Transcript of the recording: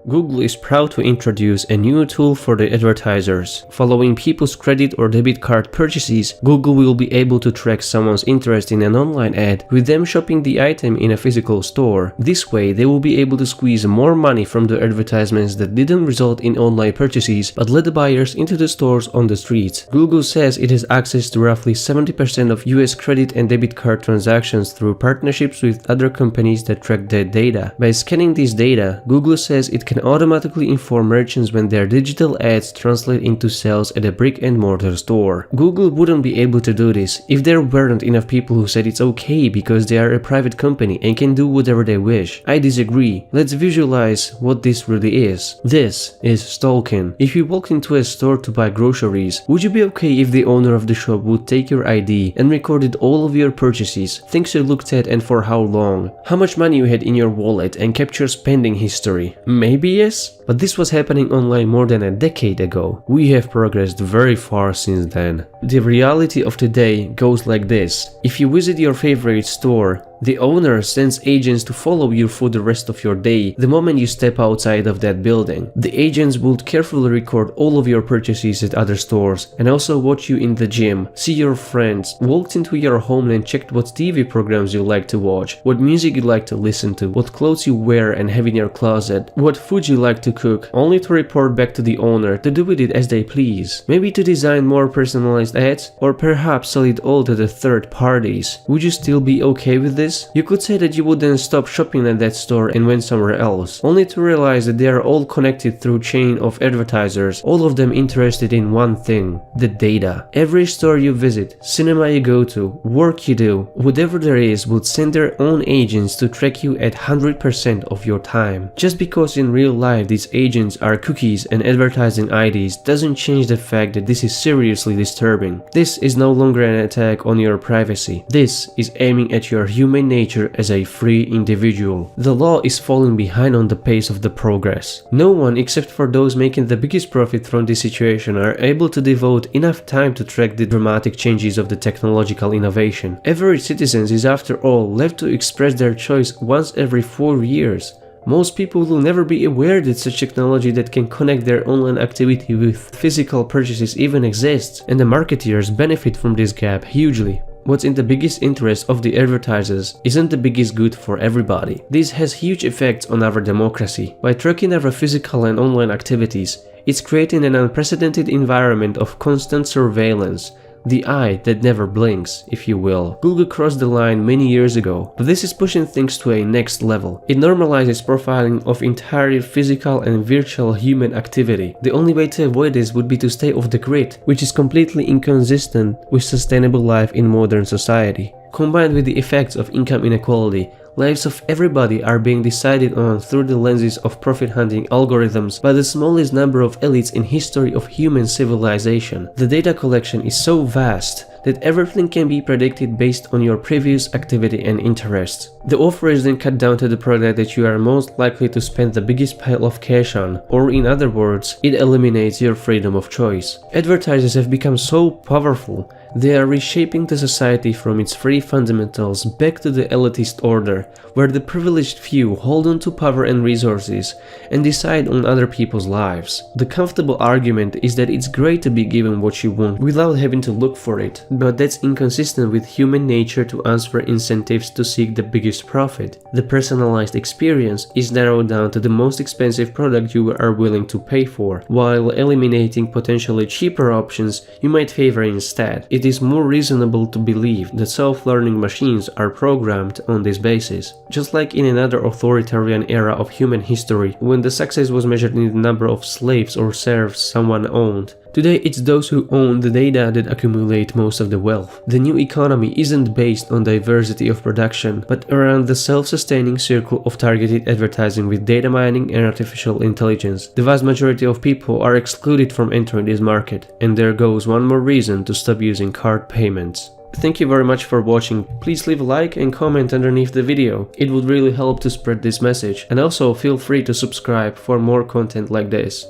Google is proud to introduce a new tool for the advertisers. Following people's credit or debit card purchases, Google will be able to track someone's interest in an online ad with them shopping the item in a physical store. This way, they will be able to squeeze more money from the advertisements that didn't result in online purchases but led the buyers into the stores on the streets. Google says it has access to roughly 70% of US credit and debit card transactions through partnerships with other companies that track that data. By scanning this data, Google says it can automatically inform merchants when their digital ads translate into sales at a brick-and-mortar store. Google wouldn't be able to do this if there weren't enough people who said it's okay because they are a private company and can do whatever they wish. I disagree. Let's visualize what this really is. This is stalking. If you walked into a store to buy groceries, would you be okay if the owner of the shop would take your ID and recorded all of your purchases, things you looked at and for how long, how much money you had in your wallet, and kept your spending history? Maybe yes? But this was happening online more than a decade ago. We have progressed very far since then. The reality of today goes like this. If you visit your favorite store, the owner sends agents to follow you for the rest of your day the moment you step outside of that building. The agents would carefully record all of your purchases at other stores and also watch you in the gym, see your friends, walked into your home and checked what TV programs you like to watch, what music you like to listen to, what clothes you wear and have in your closet, what food you like to cook, only to report back to the owner to do with it as they please. Maybe to design more personalized ads, or perhaps sell it all to the third parties. Would you still be okay with this? You could say that you would then stop shopping at that store and went somewhere else, only to realize that they are all connected through a chain of advertisers, all of them interested in one thing: the data. Every store you visit, cinema you go to, work you do, whatever there is would send their own agents to track you at 100% of your time. Just because in real life these agents are cookies and advertising IDs doesn't change the fact that this is seriously disturbing. This is no longer an attack on your privacy. This is aiming at your human nature as a free individual. The law is falling behind on the pace of the progress. No one except for those making the biggest profit from this situation are able to devote enough time to track the dramatic changes of the technological innovation. Average citizens is after all left to express their choice once every 4 years. Most people will never be aware that such technology that can connect their online activity with physical purchases even exists, and the marketeers benefit from this gap hugely. What's in the biggest interest of the advertisers isn't the biggest good for everybody. This has huge effects on our democracy. By tracking our physical and online activities, it's creating an unprecedented environment of constant surveillance. The eye that never blinks, if you will. Google crossed the line many years ago, but this is pushing things to a next level. It normalizes profiling of entire physical and virtual human activity. The only way to avoid this would be to stay off the grid, which is completely inconsistent with sustainable life in modern society. Combined with the effects of income inequality, lives of everybody are being decided on through the lenses of profit-hunting algorithms by the smallest number of elites in history of human civilization. The data collection is so vast that everything can be predicted based on your previous activity and interests. The offer is then cut down to the product that you are most likely to spend the biggest pile of cash on, or in other words, it eliminates your freedom of choice. Advertisers have become so powerful, they are reshaping the society from its free fundamentals back to the elitist order, where the privileged few hold on to power and resources and decide on other people's lives. The comfortable argument is that it's great to be given what you want without having to look for it, but that's inconsistent with human nature to answer incentives to seek the biggest profit. The personalized experience is narrowed down to the most expensive product you are willing to pay for, while eliminating potentially cheaper options you might favor instead. It is more reasonable to believe that self-learning machines are programmed on this basis. Just like in another authoritarian era of human history, when the success was measured in the number of slaves or serfs someone owned, today it's those who own the data that accumulate most of the wealth. The new economy isn't based on diversity of production, but around the self-sustaining circle of targeted advertising with data mining and artificial intelligence. The vast majority of people are excluded from entering this market, and there goes one more reason to stop using card payments. Thank you very much for watching. Please leave a like and comment underneath the video. It would really help to spread this message, and also feel free to subscribe for more content like this.